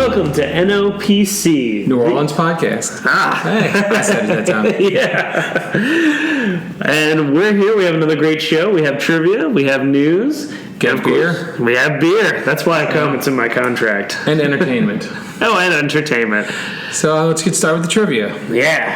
Welcome to NOPC, New Orleans podcast. Hey, I said it that time. Yeah. And we're here. We have another great show. We have trivia. We have news. Get beer. We have beer. That's why I come. It's in my contract. And entertainment. Oh, and entertainment. So let's get started with the trivia. Yeah.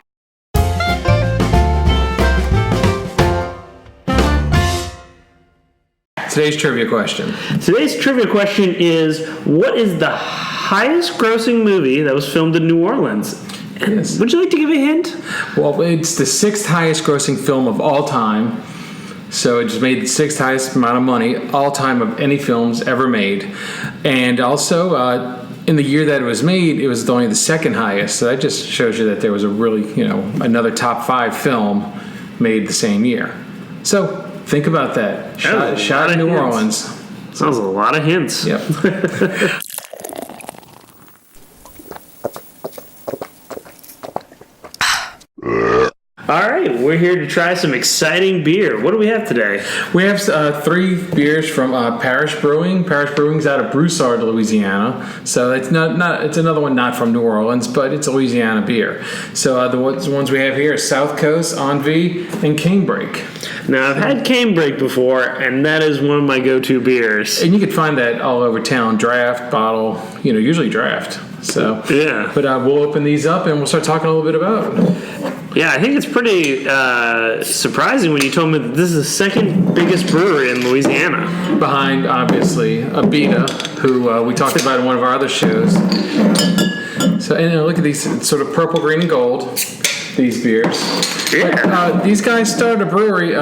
Today's trivia question. Today's trivia question is, what is the highest grossing movie that was filmed in New Orleans? Yes. Would you like to give a hint? Well, it's the sixth highest grossing film of all time. So it just made the sixth highest amount of money all time of any films ever made. And also, in the year that it was made, it was only the second highest. So that just shows you that there was a really, another top five film made the same year. So think about that. Shot in New Orleans. Sounds a lot of hints. Yep. All right, we're here to try some exciting beer. What do we have today? We have three beers from Parish Brewing. Parish Brewing's out of Broussard, Louisiana. So it's not it's another one not from New Orleans, but it's a Louisiana beer. So the ones we have here are South Coast, Envie, and Canebrake. Now, I've had Canebrake before, and that is one of my go-to beers. And you can find that all over town, draft, bottle, usually draft. So yeah. But we'll open these up and we'll start talking a little bit about it. Yeah, I think it's pretty surprising when you told me that this is the second biggest brewery in Louisiana. Behind, obviously, Abita, who we talked about in one of our other shows. So, and look at these sort of purple, green, and gold, these beers. Yeah. These guys started a brewery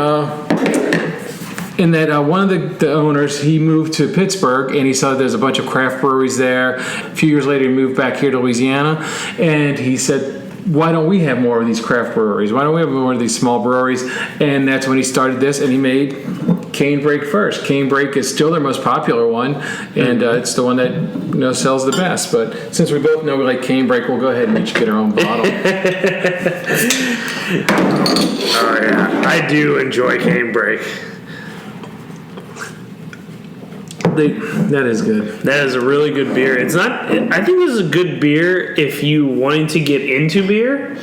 in that one of the owners, he moved to Pittsburgh, and he saw there's a bunch of craft breweries there. A few years later, he moved back here to Louisiana, and he said, why don't we have more of these craft breweries? Why don't we have more of these small breweries? And that's when he started this, and he made Canebrake first. Canebrake is still their most popular one, and it's the one that sells the best. But since we both know we like Canebrake, we'll go ahead and each get our own bottle. Oh yeah, I do enjoy Canebrake. That is good. That is a really good beer. It's not. I think this is a good beer if you wanting to get into beer,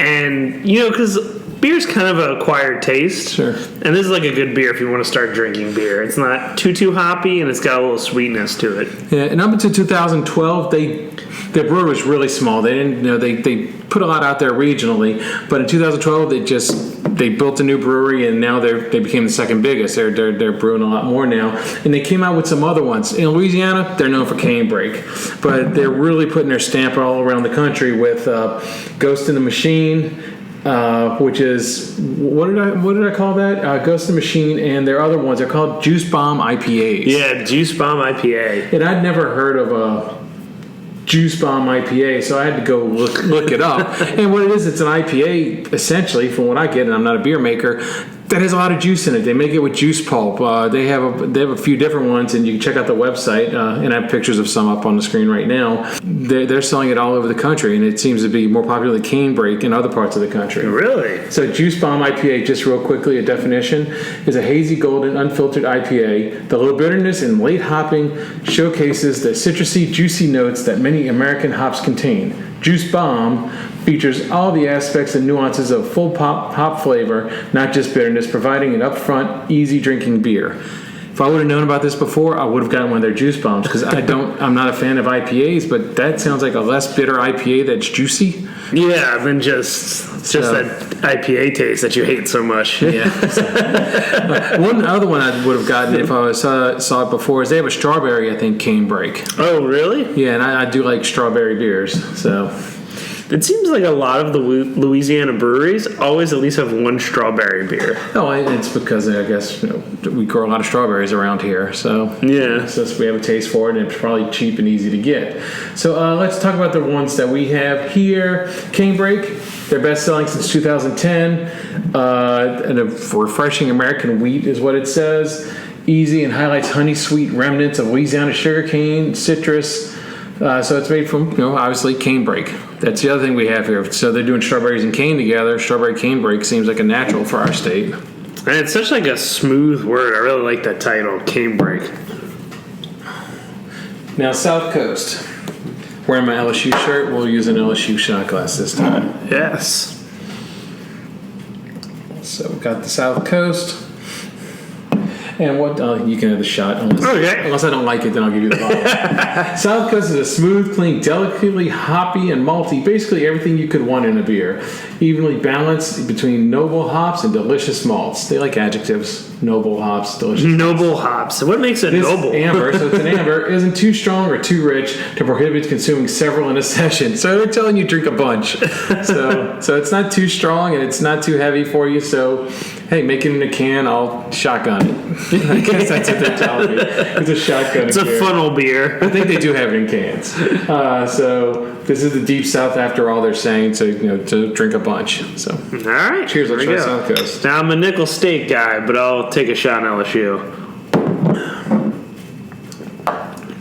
and because beer's kind of an acquired taste. Sure. And this is like a good beer if you want to start drinking beer. It's not too hoppy, and it's got a little sweetness to it. Yeah, and up until 2012, their brewery was really small. They didn't, they put a lot out there regionally, but in 2012 they built a new brewery, and now they became the second biggest. They're brewing a lot more now, and they came out with some other ones. In Louisiana, they're known for Canebrake, but they're really putting their stamp all around the country with Ghost in the Machine, which is what did I call that? Ghost in the Machine, and their other ones are called Juice Bomb IPAs. Yeah, Juice Bomb IPA. And I'd never heard of a Juice Bomb IPA, so I had to go look it up. And what it is, it's an IPA, essentially, from what I get, and I'm not a beer maker, that has a lot of juice in it. They make it with juice pulp. They have a few different ones, and you can check out the website, and I have pictures of some up on the screen right now. They're selling it all over the country, and it seems to be more popular than Canebrake in other parts of the country. Really? So Juice Bomb IPA, just real quickly, a definition, is a hazy golden unfiltered IPA. The low bitterness and late hopping showcases the citrusy, juicy notes that many American hops contain. Juice Bomb features all the aspects and nuances of full hop flavor, not just bitterness, providing an upfront, easy drinking beer. If I would have known about this before, I would have gotten one of their Juice Bombs, because I'm not a fan of IPAs, but that sounds like a less bitter IPA that's juicy. Yeah, than just that IPA taste that you hate so much. Yeah. One other one I would have gotten if I saw it before is they have a strawberry, I think, Canebrake. Oh, really? Yeah, and I do like strawberry beers, so. It seems like a lot of the Louisiana breweries always at least have one strawberry beer. Oh, it's because I guess we grow a lot of strawberries around here, so yeah, so we have a taste for it, and it's probably cheap and easy to get. So let's talk about the ones that we have here. Canebrake, they're best selling since 2010, and a refreshing American wheat is what it says. Easy and highlights honey sweet remnants of Louisiana sugarcane, citrus. So it's made from, obviously Canebrake. That's the other thing we have here. So they're doing strawberries and cane together. Strawberry Canebrake seems like a natural for our state. And it's such like a smooth word. I really like that title, Canebrake. Now, South Coast. wearing my LSU shirt, we'll use an LSU shot glass this time. Yes. So we got the South Coast. And what you can have the shot unless I don't like it, then I'll give you the bottle. South Coast is a smooth, clean, delicately hoppy and malty, basically everything you could want in a beer. Evenly balanced between noble hops and delicious malts. They like adjectives. Noble hops, delicious. Noble hops. What makes it noble? Amber, so it's an amber, isn't too strong or too rich to prohibit consuming several in a session. So they're telling you drink a bunch. So it's not too strong and it's not too heavy for you. So hey, make it in a can. I'll shotgun it. I guess that's what they're telling me. It's a shotgun. It's a funnel beer. I think they do have it in cans. So this is the Deep South after all they're saying. So to drink a bunch. So all right. Cheers. Let's try South Coast. Now I'm a nickel steak guy, but I'll take a shot in LSU.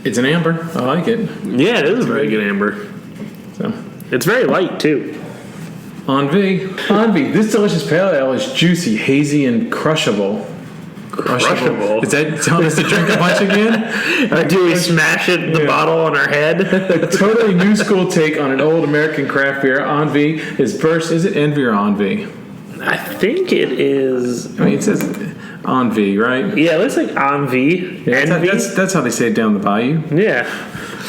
It's an amber. I like it. Yeah, it is a very good amber. So it's very light too. Envy. This delicious pale ale is juicy, hazy, and crushable. Is that telling us to drink a bunch again? Or do we smash it in the bottle on our head? A totally new school take on an old American craft beer. Envy is burst. Is it envy or envy? I think it is. I mean, it says envy, right? Yeah, it looks like envy. Yeah, that's how they say it down the bayou. Yeah.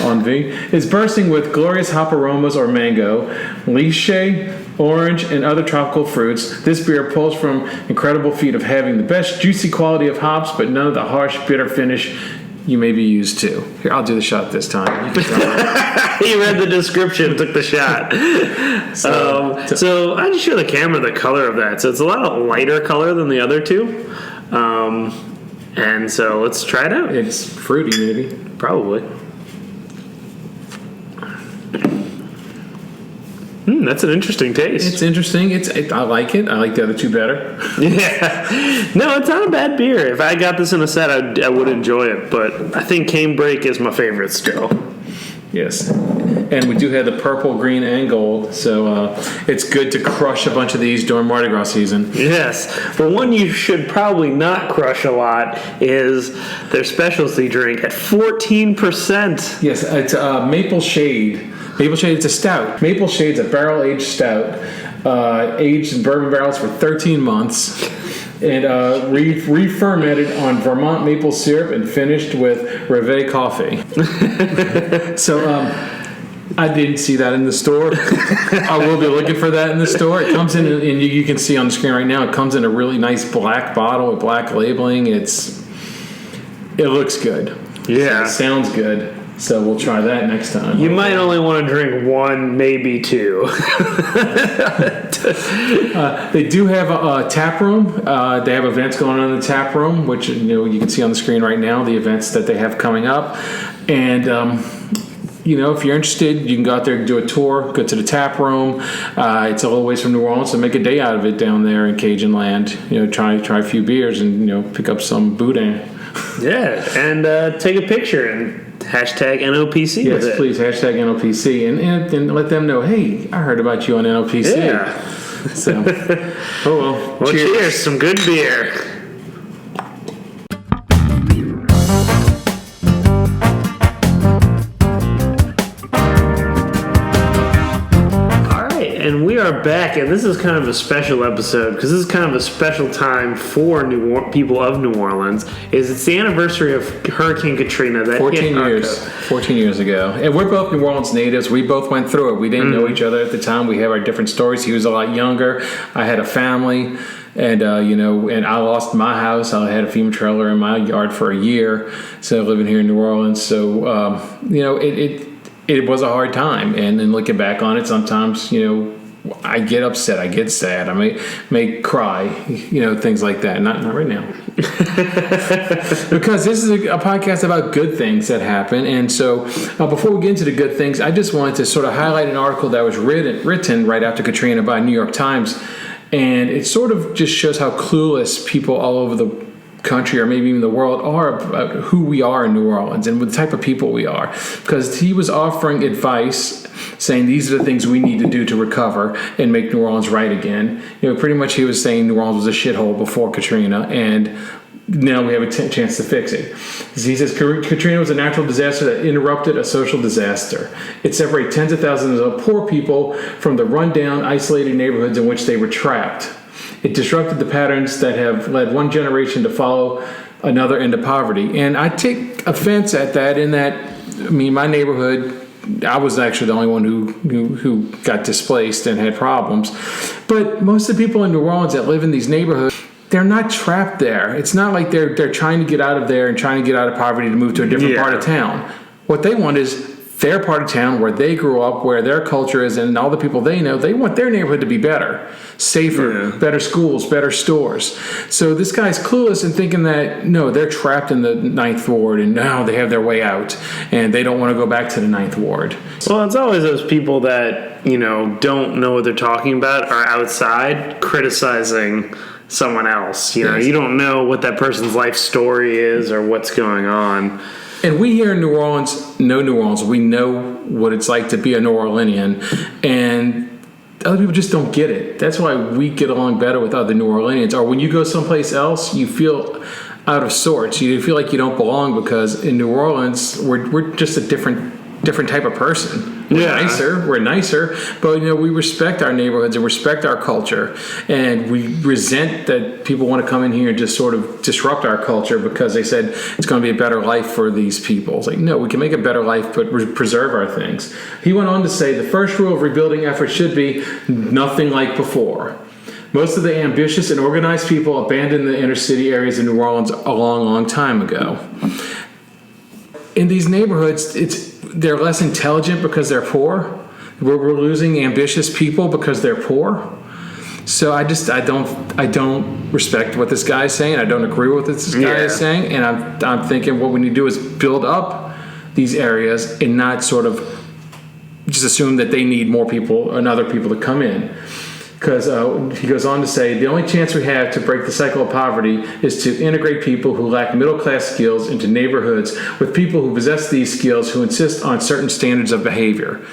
Envy is bursting with glorious hop aromas or mango, lychee, orange, and other tropical fruits. This beer pulls from incredible feat of having the best juicy quality of hops, but none of the harsh, bitter finish you may be used to. Here, I'll do the shot this time. He read the description, took the shot. So I just show the camera the color of that. So it's a lot of lighter color than the other two. And so let's try it out. It's fruity, maybe. Probably. That's an interesting taste. It's interesting. I like it. I like the other two better. Yeah. No, it's not a bad beer. If I got this in a set, I would enjoy it. But I think Cane Break is my favorite still. Yes. And we do have the purple, green, and gold. So it's good to crush a bunch of these during Mardi Gras season. Yes. But one you should probably not crush a lot is their specialty drink at 14%. Yes, it's Maple Shade. Maple Shade, it's a stout. Maple Shade's a barrel-aged stout, aged in bourbon barrels for 13 months, and re-fermented on Vermont maple syrup and finished with Reveille coffee. So, I didn't see that in the store. I will be looking for that in the store. It comes in, and you can see on the screen right now, it comes in a really nice black bottle with black labeling. It looks good. Yeah. It sounds good. So we'll try that next time. You might only want to drink one, maybe two. They do have a tap room. They have events going on in the tap room, which you can see on the screen right now, the events that they have coming up. And if you're interested, you can go out there and do a tour, go to the tap room. It's a little ways from New Orleans, so make a day out of it down there in Cajun land. Try a few beers and pick up some boudin. Yeah, and take a picture and hashtag NOPC. Yes, with it. Please hashtag NOPC and let them know. Hey, I heard about you on NOPC. Yeah. So, well, cheers. Some good beer. And we are back, and this is kind of a special episode because this is kind of a special time for people of New Orleans. It's the anniversary of Hurricane Katrina that 14 years ago. And we're both New Orleans natives. We both went through it. We didn't know each other at the time. We have our different stories. He was a lot younger. I had a family, and and I lost my house. I had a FEMA trailer in my yard for a year, so living here in New Orleans. So it was a hard time, and looking back on it, sometimes I get upset, I get sad, I may cry, things like that. Not right now, because this is a podcast about good things that happen. And so, before we get into the good things, I just wanted to sort of highlight an article that was written right after Katrina by New York Times, and it sort of just shows how clueless people all over the country or maybe even the world are about who we are in New Orleans and the type of people we are, because he was offering advice saying these are the things we need to do to recover and make New Orleans right again. Pretty much he was saying New Orleans was a shithole before Katrina, and now we have a chance to fix it. He says Katrina was a natural disaster that interrupted a social disaster. It separated tens of thousands of poor people from the rundown, isolated neighborhoods in which they were trapped. It disrupted the patterns that have led one generation to follow another into poverty. And I take offense at that in that, I mean, my neighborhood, I was actually the only one who got displaced and had problems. But most of the people in New Orleans that live in these neighborhoods, they're not trapped there. It's not like they're trying to get out of there and trying to get out of poverty to move to a different part of town. What they want is their part of town where they grew up, where their culture is, and all the people they know. They want their neighborhood to be better, safer, better schools, better stores. So this guy's clueless in thinking that, no, they're trapped in the 9th Ward, and now they have their way out, and they don't want to go back to the 9th Ward. Well, it's always those people that, don't know what they're talking about are outside criticizing someone else. You don't know what that person's life story is or what's going on. And we here in New Orleans know New Orleans. We know what it's like to be a New Orleanian. And other people just don't get it. That's why we get along better with other New Orleanians. Or when you go someplace else, you feel out of sorts. You feel like you don't belong because in New Orleans, we're just a different type of person. We're nicer, but we respect our neighborhoods and respect our culture, and we resent that people want to come in here and just sort of disrupt our culture because they said it's going to be a better life for these people. It's like, no, we can make a better life, but preserve our things. He went on to say the first rule of rebuilding efforts should be nothing like before. Most of the ambitious and organized people abandoned the inner city areas of New Orleans a long, long time ago. In these neighborhoods, they're less intelligent because they're poor. We're losing ambitious people because they're poor. So I don't respect what this guy is saying. I don't agree with what this guy is saying. And I'm thinking what we need to do is build up these areas and not sort of just assume that they need more people and other people to come in. Because he goes on to say, the only chance we have to break the cycle of poverty is to integrate people who lack middle-class skills into neighborhoods with people who possess these skills who insist on certain standards of behavior.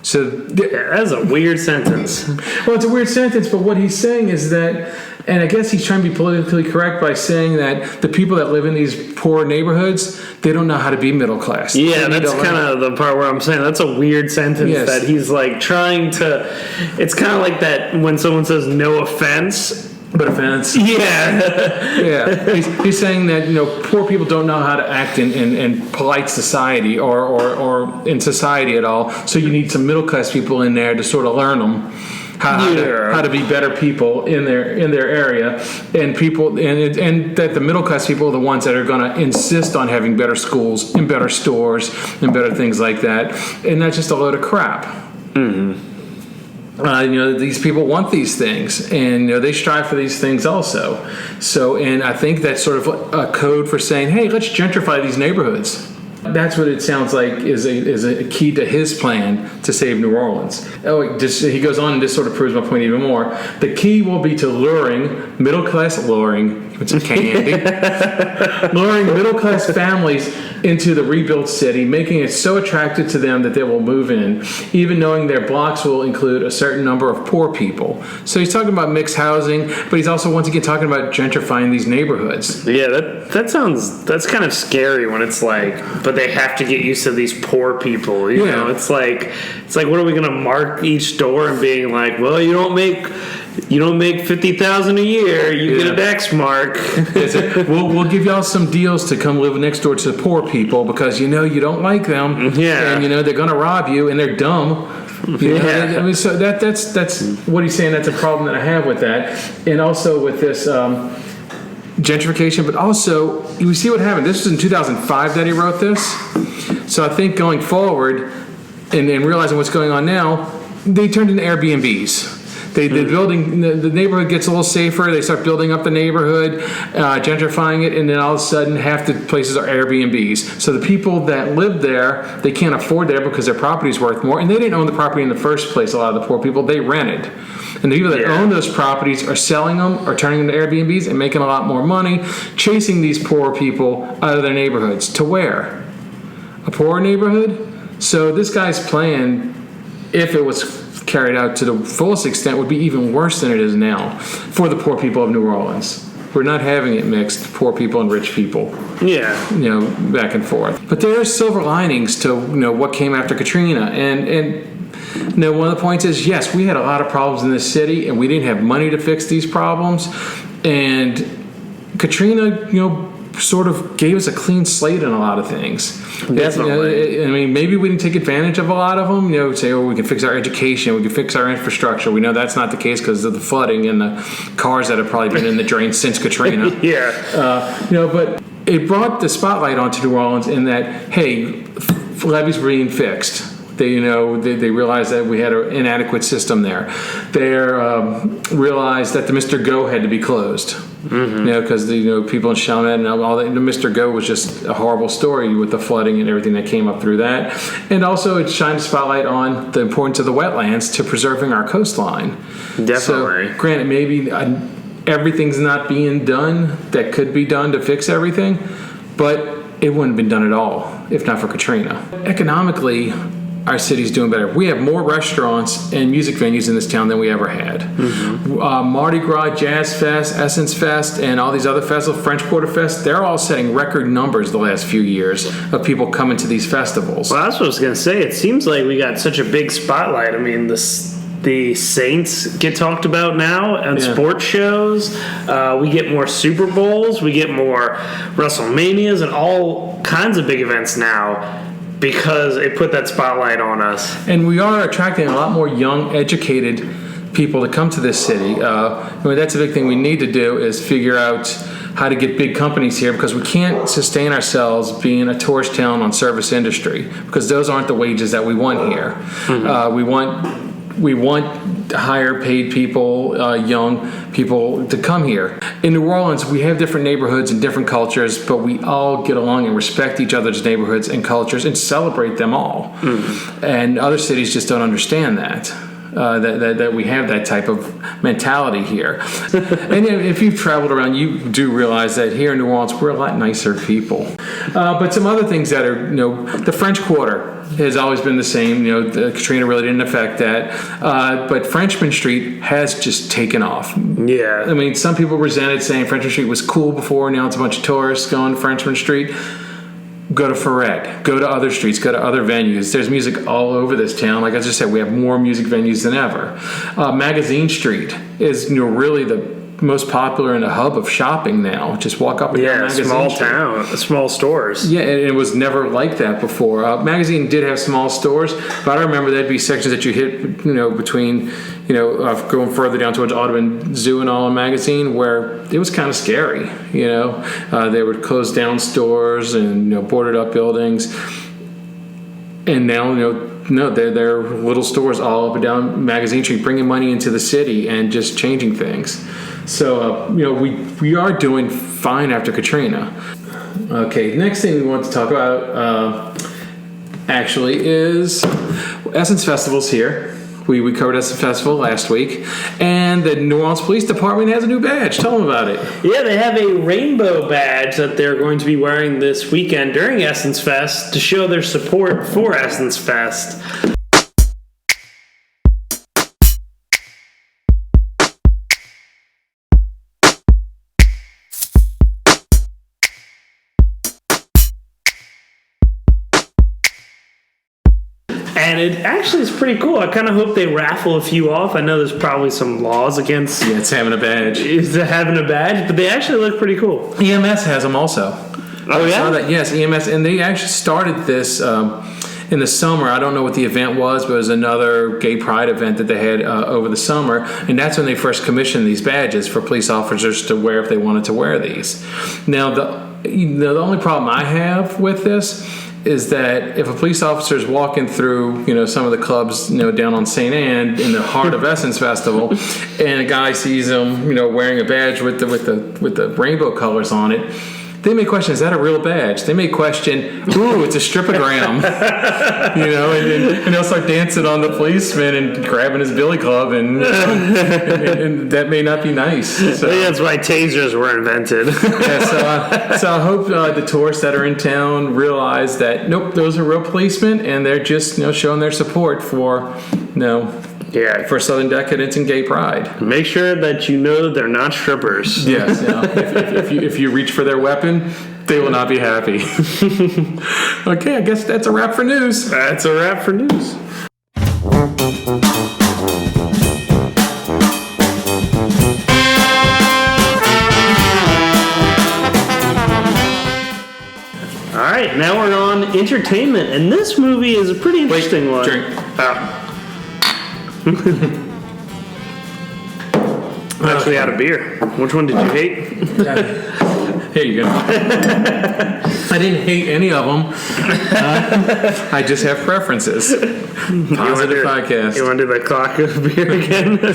So that's a weird sentence. Well, it's a weird sentence, but what he's saying is that, and I guess he's trying to be politically correct by saying that the people that live in these poor neighborhoods, they don't know how to be middle class. Yeah, that's kind of the part where I'm saying that's a weird sentence that he's like trying to. It's kind of like that when someone says no offense. But offense. Yeah. He's saying that poor people don't know how to act in polite society or in society at all. So you need some middle class people in there to sort of learn them how to be better people in their area, and people and that the middle class people are the ones that are going to insist on having better schools and better stores and better things like that. And that's just a load of crap. Mm-hmm. These people want these things, and they strive for these things also. So, and I think that's sort of a code for saying, hey, let's gentrify these neighborhoods. That's what it sounds like is a key to his plan to save New Orleans. He goes on and just sort of proves my point even more. The key will be to luring middle-class families into the rebuilt city, making it so attractive to them that they will move in, even knowing their blocks will include a certain number of poor people. So he's talking about mixed housing, but he's also once again talking about gentrifying these neighborhoods. Yeah, that's kind of scary when it's like, but they have to get used to these poor people. You know, it's like what are we going to mark each door and being like, well, you don't make $50,000 a year, you get an X mark. We'll give y'all some deals to come live next door to the poor people because you don't like them, and they're gonna rob you and they're dumb. So that's what he's saying. That's a problem that I have with that, and also with this gentrification. But also, you see what happened. This was in 2005 that he wrote this. So I think going forward, and realizing what's going on now, they turned into Airbnbs. The neighborhood gets a little safer. They start building up the neighborhood, gentrifying it, and then all of a sudden half the places are Airbnbs. So the people that live there, they can't afford there because their property's worth more, and they didn't own the property in the first place. A lot of the poor people, they rented. And the people that own those properties are selling them or turning them to Airbnbs and making a lot more money, chasing these poor people out of their neighborhoods. To where? A poor neighborhood? So this guy's plan, if it was carried out to the fullest extent, would be even worse than it is now for the poor people of New Orleans. We're not having it mixed, poor people and rich people, Yeah. back and forth. But there are silver linings to what came after Katrina, and one of the points is, yes, we had a lot of problems in this city, and we didn't have money to fix these problems, and Katrina, sort of gave us a clean slate in a lot of things. Definitely. I mean, maybe we didn't take advantage of a lot of them. Say, we can fix our education, we can fix our infrastructure. We know that's not the case because of the flooding and the cars that have probably been in the drain since Katrina. Yeah. But it brought the spotlight onto New Orleans in that, hey, levees were being fixed. They realized that we had an inadequate system there. They realized that the Mr. Go had to be closed. Because people in Chalmette and all that. Mr. Go was just a horrible story with the flooding and everything that came up through that. And also, it shined a spotlight on the importance of the wetlands to preserving our coastline. Definitely. So, granted, maybe everything's not being done that could be done to fix everything, but it wouldn't have been done at all if not for Katrina. Economically, our city's doing better. We have more restaurants and music venues in this town than we ever had. Mardi Gras, Jazz Fest, Essence Fest, and all these other festivals, French Quarter Fest, they're all setting record numbers the last few years of people coming to these festivals. Well, that's what I was going to say. It seems like we got such a big spotlight. I mean, the Saints get talked about now on sports shows. We get more Super Bowls. We get more WrestleManias and all kinds of big events now, because it put that spotlight on us. And we are attracting a lot more young, educated people to come to this city. That's a big thing we need to do, is figure out how to get big companies here, because we can't sustain ourselves being a tourist town on service industry, because those aren't the wages that we want here. We want higher paid people, young people to come here. In New Orleans, we have different neighborhoods and different cultures, but we all get along and respect each other's neighborhoods and cultures and celebrate them all. And other cities just don't understand that. That we have that type of mentality here. And if you've traveled around, you do realize that here in New Orleans, we're a lot nicer people. But some other things that are, the French Quarter has always been the same. Katrina really didn't affect that. But Frenchman Street has just taken off. Yeah. I mean, some people resented saying Frenchman Street was cool before. Now it's a bunch of tourists going to Frenchman Street. Go to Ferret, go to other streets, go to other venues. There's music all over this town. Like I just said, we have more music venues than ever. Magazine Street is really the most popular and a hub of shopping now. Just walk up and down Magazine small Street. town, small stores. Yeah, and it was never like that before. Magazine did have small stores, but I remember there'd be sections that you hit, between, going further down towards Audubon Zoo and all in Magazine, where it was kind of scary. They would close down stores and boarded up buildings, and now no, they're little stores all up and down Magazine Street, bringing money into the city and just changing things. So, we are doing fine after Katrina. Okay, next thing we want to talk about, actually, is Essence Festival's here. We covered Essence Festival last week, and the New Orleans Police Department has a new badge. Tell them about it. Yeah, they have a rainbow badge that they're going to be wearing this weekend during Essence Fest to show their support for Essence Fest. And it actually is pretty cool. I kind of hope they raffle a few off. I know there's probably some laws against it's having a badge. But they actually look pretty cool. EMS has them also. Oh, yeah? I saw that, yes, EMS. And they actually started this in the summer. I don't know what the event was, but it was another gay pride event that they had over the summer. And that's when they first commissioned these badges for police officers to wear if they wanted to wear these. Now, the only problem I have with this is that if a police officer is walking through, some of the clubs, down on St. Anne in the heart of Essence Festival, and a guy sees him, wearing a badge with the rainbow colors on it, they may question, is that a real badge? They may question, ooh, it's a stripogram. And they'll start dancing on the policeman and grabbing his billy club, and that may not be nice. So, I think that's why tasers were invented. So I hope the tourists that are in town realize that, nope, those are real policemen, and they're just, showing their support for, Yeah. for Southern decadence and gay pride. Make sure that you know that they're not strippers. Yes, if you reach for their weapon, they will not be happy. Okay, I guess that's a wrap for news. That's a wrap for news. All right, now we're on entertainment, and this movie is a pretty interesting one. Drink. I'm actually out of beer. Which one did you hate? Here you go. I didn't hate any of them. I just have preferences. Positive podcast. You want to do the clock of beer again?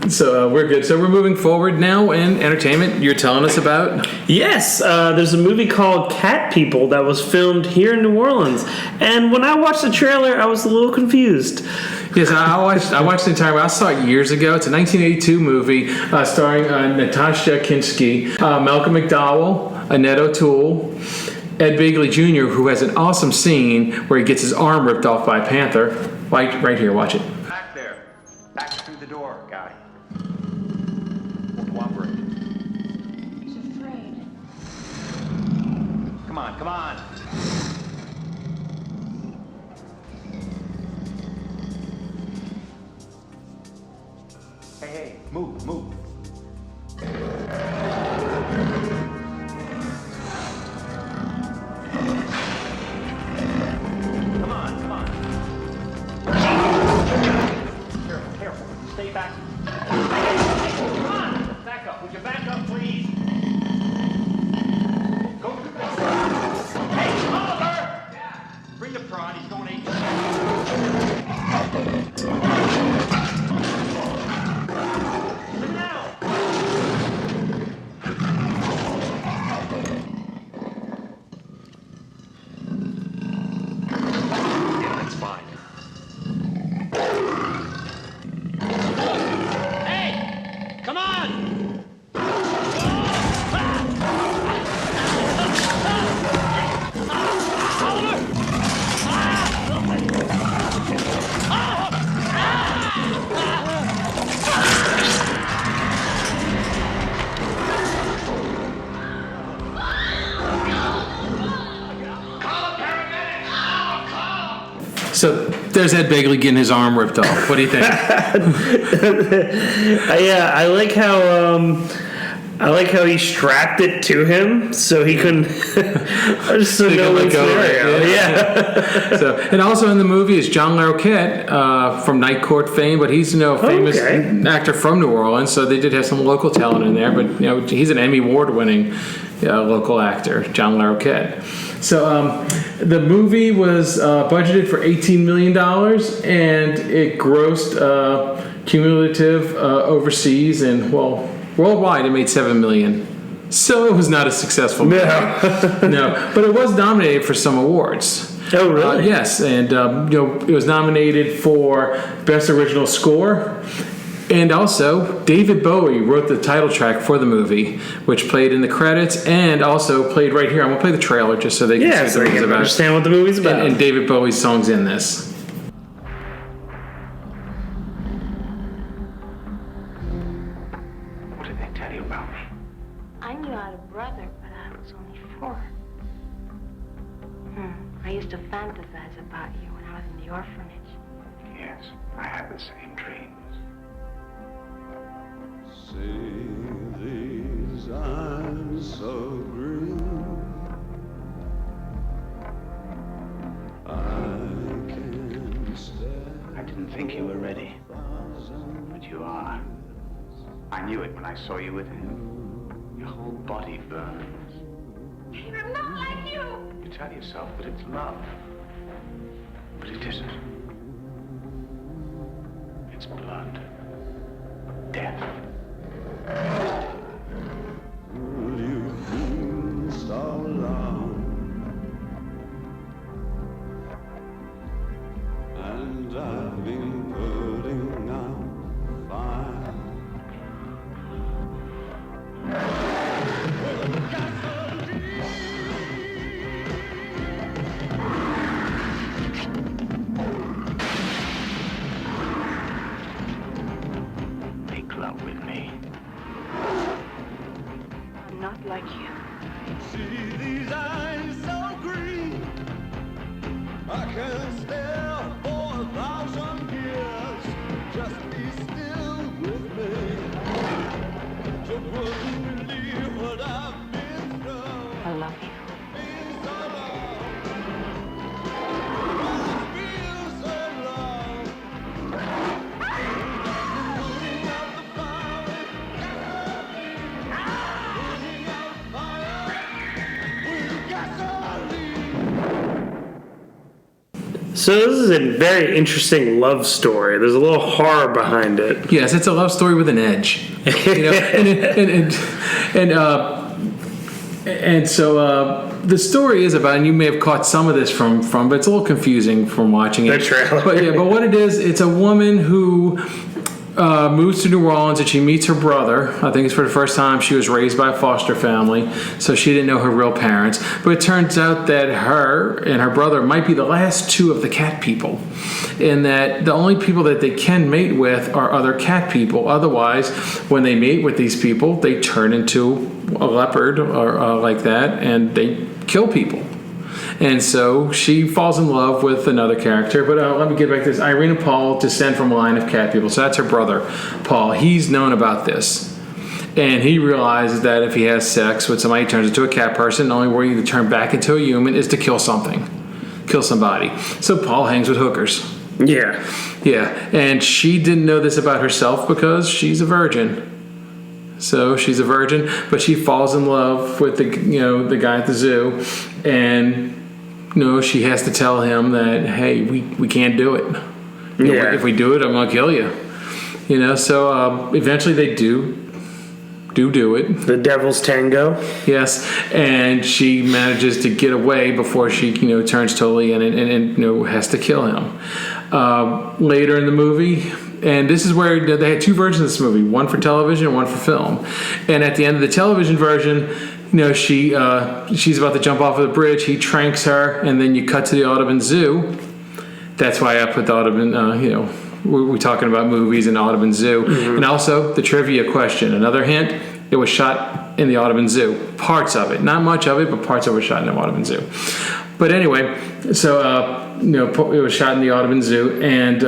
So we're good. So we're moving forward now in entertainment. You're telling us about? Yes, there's a movie called Cat People that was filmed here in New Orleans. And when I watched the trailer, I was a little confused. Yes, I watched the entire. I saw it years ago. It's a 1982 movie starring Natasha Kinski, Malcolm McDowell, Annette O'Toole, Ed Begley Jr., who has an awesome scene where he gets his arm ripped off by a panther. Right here, watch it. Back there. Back through the door, guy. Won't cooperate. He's afraid. Come on, come on. Hey, move, move. Come on, come on. Careful, careful. Stay back. Hey, come on. Back up. Would you back up, please? Go. Hey, Oliver! Yeah. Bring the prod. He's going 8. Now. Yeah, that's fine. Hey! Come on! So there's Ed Begley getting his arm ripped off. What do you think? Yeah, I like how he strapped it to him so he couldn't. Just a no-win scenario. Yeah. So, and also in the movie is John Larroquette from Night Court fame, but he's a famous actor from New Orleans. So they did have some local talent in there, but he's an Emmy Award-winning local actor, John Larroquette. So the movie was budgeted for $18 million, and it grossed cumulative overseas and worldwide it made $7 million. So it was not a successful movie. No, but it was nominated for some awards. Oh, really? Yes, and it was nominated for Best Original Score. And also, David Bowie wrote the title track for the movie, which played in the credits and also played right here. I'm going to play the trailer just so they can see so what they it's can about. understand what the movie's about. And David Bowie's song's in this. What did they tell you about me? I knew I had a brother, but I was only 4. I used to fantasize about you when I was in the orphanage. Yes, I had the same dreams. See these eyes so green, I can stare. I didn't think you were ready, but you are. I knew it when I saw you with him. Your whole body burns. I'm not like you! You tell yourself that it's love, but it isn't. It's blood. Death. You've been so long, and I've been putting out fire. not like you. See these eyes so green. I can stare for 1,000 years. Just be still with me. You wouldn't believe what I've been through. I love you. Been so long. It's been so long. Putting out the fire. Putting out fire with gasoline. So this is a very interesting love story. There's a little horror behind it. Yes, it's a love story with an edge. You know, and so the story is about, and you may have caught some of this from, but it's a little confusing from watching it. The trailer. But what it is, it's a woman who moves to New Orleans and she meets her brother. I think it's for the first time. She was raised by a foster family, so she didn't know her real parents. But it turns out that her and her brother might be the last two of the cat people, in that the only people that they can mate with are other cat people. Otherwise, when they mate with these people, they turn into a leopard or like that, and they kill people. And so she falls in love with another character. But let me get back to this. Irene and Paul descend from a line of cat people. So that's her brother, Paul. He's known about this. And he realizes that if he has sex with somebody, he turns into a cat person. The only way to turn back into a human is to kill something. Kill somebody. So Paul hangs with hookers. Yeah. Yeah. And she didn't know this about herself because she's a virgin. So she's a virgin, but she falls in love with the guy at the zoo, and she has to tell him that, hey, we can't do it. Yeah. If we do it, I'm gonna kill you. So eventually they do it. The Devil's Tango. Yes, and she manages to get away before she turns totally in and has to kill him. Later in the movie. And this is where they had two versions of this movie, one for television and one for film. And at the end of the television version, she's about to jump off of the bridge. He tranks her, and then you cut to the Audubon Zoo. That's why I put the Audubon, we're talking about movies and Audubon Zoo. Mm-hmm. And also the trivia question. Another hint, it was shot in the Audubon Zoo. Parts of it. Not much of it, but parts of it were shot in the Audubon Zoo. But anyway, so, it was shot in the Audubon Zoo, and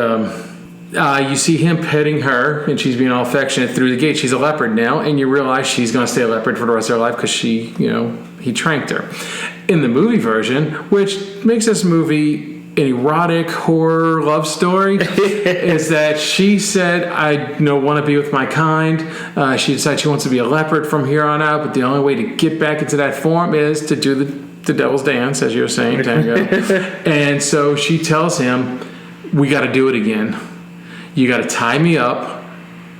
you see him petting her, and she's being all affectionate through the gate. She's a leopard now, and you realize she's going to stay a leopard for the rest of her life because he tranked her. In the movie version, which makes this movie an erotic horror love story, is that she said, I want to be with my kind. She decided she wants to be a leopard from here on out, but the only way to get back into that form is to do the devil's dance, as you were saying, tango. And so she tells him, we got to do it again. You got to tie me up,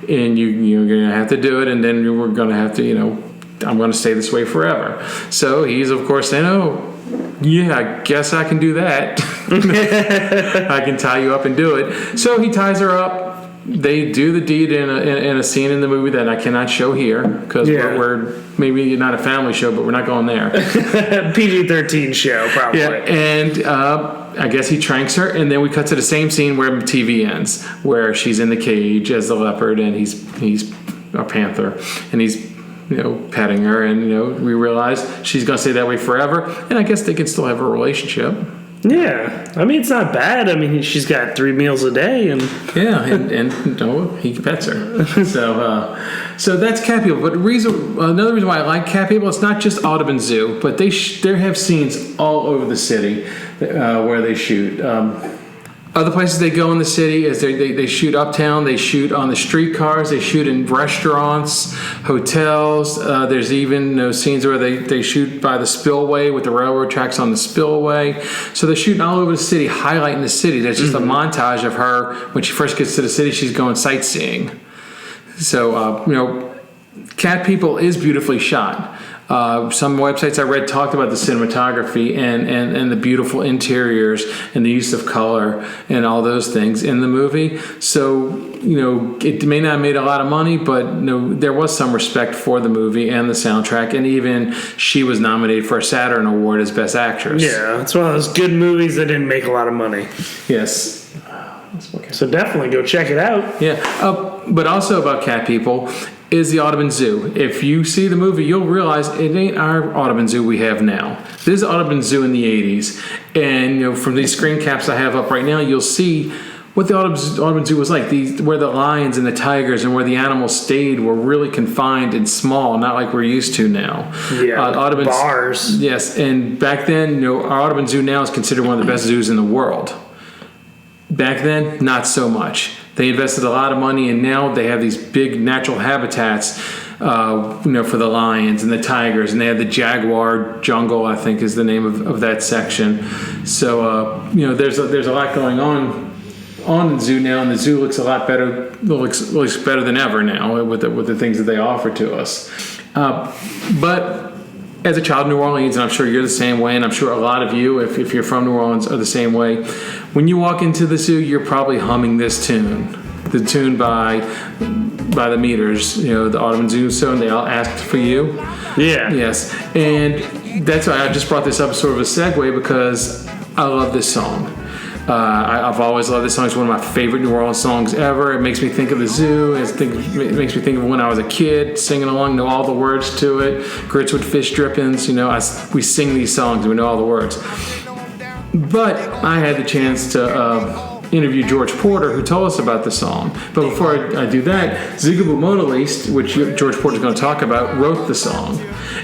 and you're going to have to do it, and then we're going to have to, I'm going to stay this way forever. So he's, of course, saying, oh, yeah, I guess I can do that. I can tie you up and do it. So he ties her up. They do the deed in a scene in the movie that I cannot show here because we're maybe not a family show, but we're not going there. PG-13 show, probably. Yeah, and I guess he tranks her, and then we cut to the same scene where TV ends, where she's in the cage as the leopard, and he's a panther, and he's petting her, and we realize she's gonna stay that way forever, and I guess they can still have a relationship. Yeah, I mean, it's not bad. I mean, she's got 3 meals a day, and and he pets her. So that's cat people. But another reason why I like cat people, it's not just Audubon Zoo, but they have scenes all over the city where they shoot. Other places they go in the city is they shoot uptown, they shoot on the streetcars, they shoot in restaurants, hotels. There's even scenes where they shoot by the spillway with the railroad tracks on the spillway. So they're shooting all over the city, highlighting the city. There's just a montage of her when she first gets to the city. She's going sightseeing. So Cat People is beautifully shot. Some websites I read talked about the cinematography and the beautiful interiors and the use of color and all those things in the movie. So, it may not have made a lot of money, but there was some respect for the movie and the soundtrack. And even she was nominated for a Saturn Award as Best Actress. Yeah, it's one of those good movies that didn't make a lot of money. Yes. So definitely go check it out. Yeah. But also about Cat People, is the Audubon Zoo. If you see the movie, you'll realize it ain't our Audubon Zoo we have now. This is Audubon Zoo in the 80s. And from these screen caps I have up right now, you'll see what the Audubon Zoo was like. Where the lions and the tigers and where the animals stayed were really confined and small, not like we're used to now. Yeah, Audubon bars. Yes, and back then, our Audubon Zoo now is considered one of the best zoos in the world. Back then, not so much. They invested a lot of money, and now they have these big natural habitats, for the lions and the tigers, and they have the jaguar jungle, I think is the name of that section. So, there's a lot going on the zoo now, and the zoo looks a lot better. Looks better than ever now with the things that they offer to us. But as a child of New Orleans, and I'm sure you're the same way, and I'm sure a lot of you, if you're from New Orleans, are the same way. When you walk into the zoo, you're probably humming this tune, the tune by the Meters, the Audubon Zoo song. They all asked for you. Yeah. Yes, and that's why I just brought this up, sort of a segue, because I love this song. I've always loved this song. It's one of my favorite New Orleans songs ever. It makes me think of the zoo. It makes me think of when I was a kid, singing along, know all the words to it. Grits with fish drippings. We sing these songs and we know all the words. But I had the chance to interview George Porter, who told us about the song. But before I do that, Zigaboo Modaliste, which George Porter is going to talk about, wrote the song.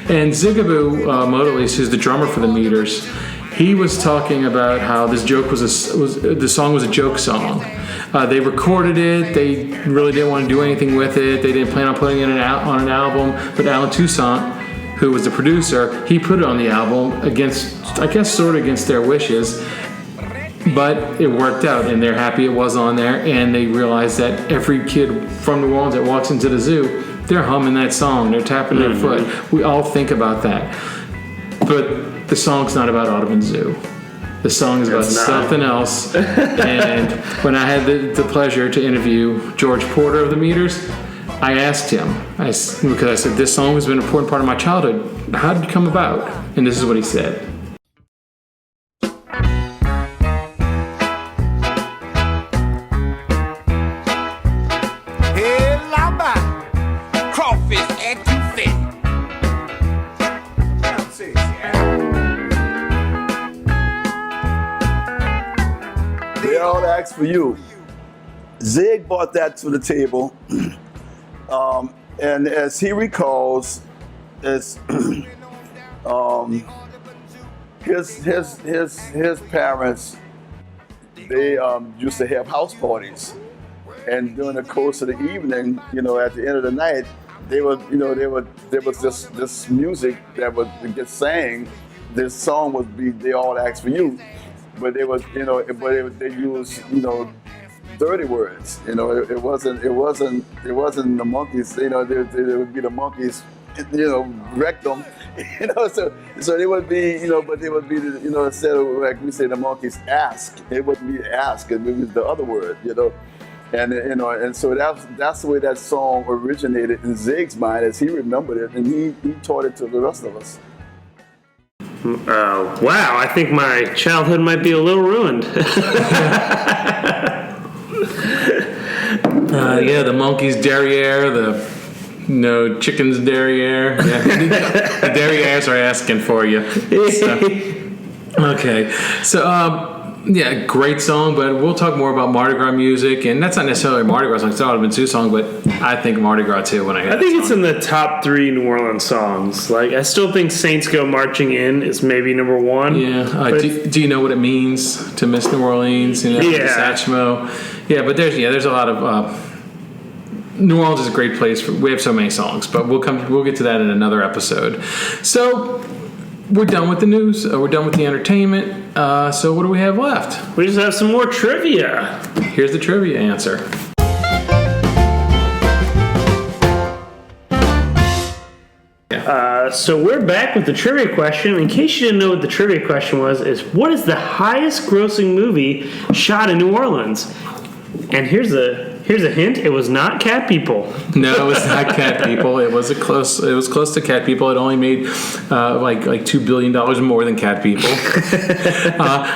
And Zigaboo Modaliste, who's the drummer for the Meters, he was talking about how this the song was a joke song. They recorded it. They really didn't want to do anything with it. They didn't plan on putting it on an album. But Alan Toussaint, who was the producer, he put it on the album sort of against their wishes. But it worked out, and they're happy it was on there. And they realized that every kid from New Orleans that walks into the zoo, they're humming that song. They're tapping their foot. We all think about that. But the song's not about Audubon Zoo. The song is about something else. And when I had the pleasure to interview George Porter of the Meters, I asked him, because I said, this song has been an important part of my childhood. How did it come about? And this is what he said. Hey, lamba, crawfish and too thin. They all asked for you. Zig brought that to the table, and as he recalls, his parents, they used to have house parties, and during the course of the evening, at the end of the night, there was this music that would get sang. This song would be "They All Ask for You," but they used dirty words. It wasn't the monkeys. There would be the monkeys. Wreck them. So they would be. But they would be. Instead of like we say the monkeys ask, it wouldn't be ask. It would be the other word. And so that's the way that song originated in Zig's mind as he remembered it, and he taught it to the rest of us. Wow, I think my childhood might be a little ruined. The monkeys derriere, chickens derriere. Yeah. The derrieres are asking for you. So, great song, but we'll talk more about Mardi Gras music, and that's not necessarily a Mardi Gras song. It's an Audubon Zoo song, but I think Mardi Gras too when I hear I think it's in the top 3 New Orleans songs. Like, I still think Saints Go Marching In is maybe number 1. Yeah. Do you know what it means to miss New Orleans? The Satchmo. Yeah, but there's a lot of New Orleans is a great place. We have so many songs, but we'll get to that in another episode. So we're done with the news. We're done with the entertainment. So what do we have left? We just have some more trivia. Here's the trivia answer. So we're back with the trivia question. In case you didn't know what the trivia question was, is what is the highest grossing movie shot in New Orleans? And here's the Here's a hint: it was not Cat People. No, it was not Cat People. It was close to Cat People. It only made like $2 billion more than Cat People.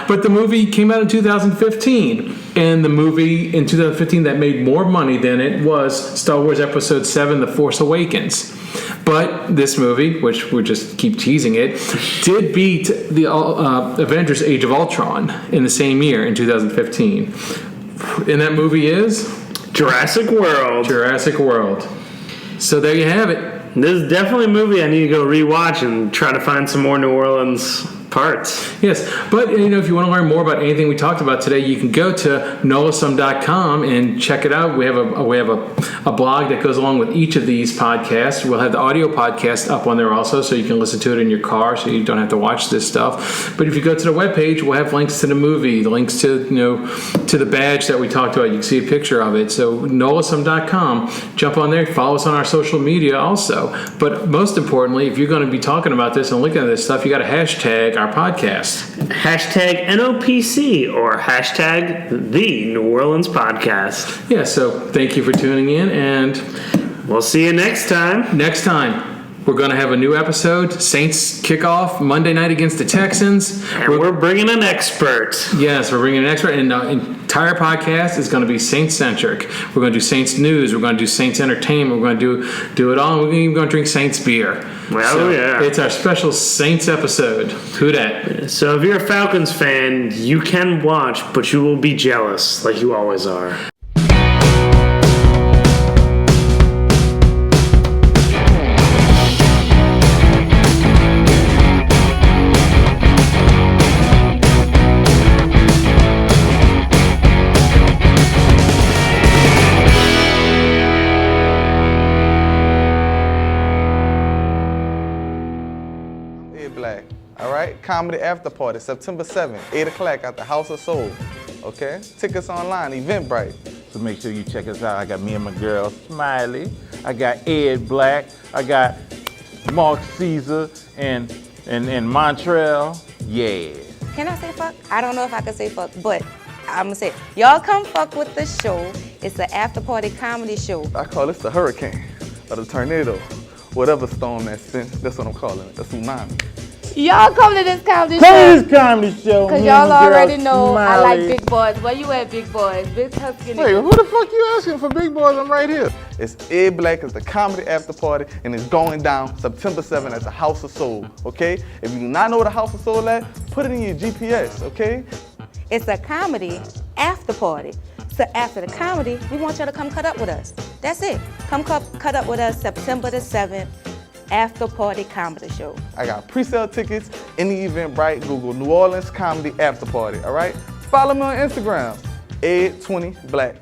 But the movie came out in 2015, and the movie in 2015 that made more money than it was Star Wars Episode 7: The Force Awakens. But this movie, which we just keep teasing it, did beat the Avengers: Age of Ultron in the same year in 2015. And that movie is Jurassic World. Jurassic World. So there you have it. This is definitely a movie I need to go rewatch and try to find some more New Orleans parts. Yes, but if you want to learn more about anything we talked about today, you can go to nolasum.com and check it out. We have a blog that goes along with each of these podcasts. We'll have the audio podcast up on there also, so you can listen to it in your car, so you don't have to watch this stuff. But if you go to the webpage, we'll have links to the movie, the links to to the badge that we talked about. You can see a picture of it. So nolasum.com, jump on there, follow us on our social media also. But most importantly, if you're going to be talking about this and looking at this stuff, you got to hashtag our podcast. Hashtag NOPC or hashtag the New Orleans Podcast. Yeah, so thank you for tuning in, and we'll see you next time. Next time, we're going to have a new episode. Saints kick off Monday night against the Texans. And we're bringing an expert. Yes, we're bringing an expert, and the entire podcast is going to be Saints-centric. We're going to do Saints news. We're going to do Saints entertainment. We're going to do it all, and we're even going to drink Saints beer. Well, so yeah. It's our special Saints episode. Who dat? So if you're a Falcons fan, you can watch, but you will be jealous, like you always are. Black. All right, comedy after party, September 7th, 8 o'clock at the House of Soul. Okay, tickets online, Eventbrite. So make sure you check us out. I got me and my girl Smiley. I got Ed Black. I got Mark Caesar and Montreal. Yeah. Can I say fuck? I don't know if I can say fuck, but I'm gonna say, y'all come fuck with the show. It's the after party comedy show. I call this the hurricane or the tornado. Whatever storm that's been, that's what I'm calling it, the tsunami. Y'all come to this comedy show. Come to this comedy show. Cause me y'all and already girl know I Smiley. like big boys. Where you at, big boys? Big Husky. Wait, who the fuck you asking for big boys? I'm right here. It's Ed Black, it's the comedy after party, and it's going down September 7th at the House of Soul, okay? If you do not know where the House of Soul at, put it in your GPS, okay? It's a comedy after party. So after the comedy, we want y'all to come cut up with us. That's it. Come cut up with us September the 7th. After party comedy show. I got pre-sale tickets in the Eventbrite. Google New Orleans Comedy After Party, all right? Follow me on Instagram, Ed20Black.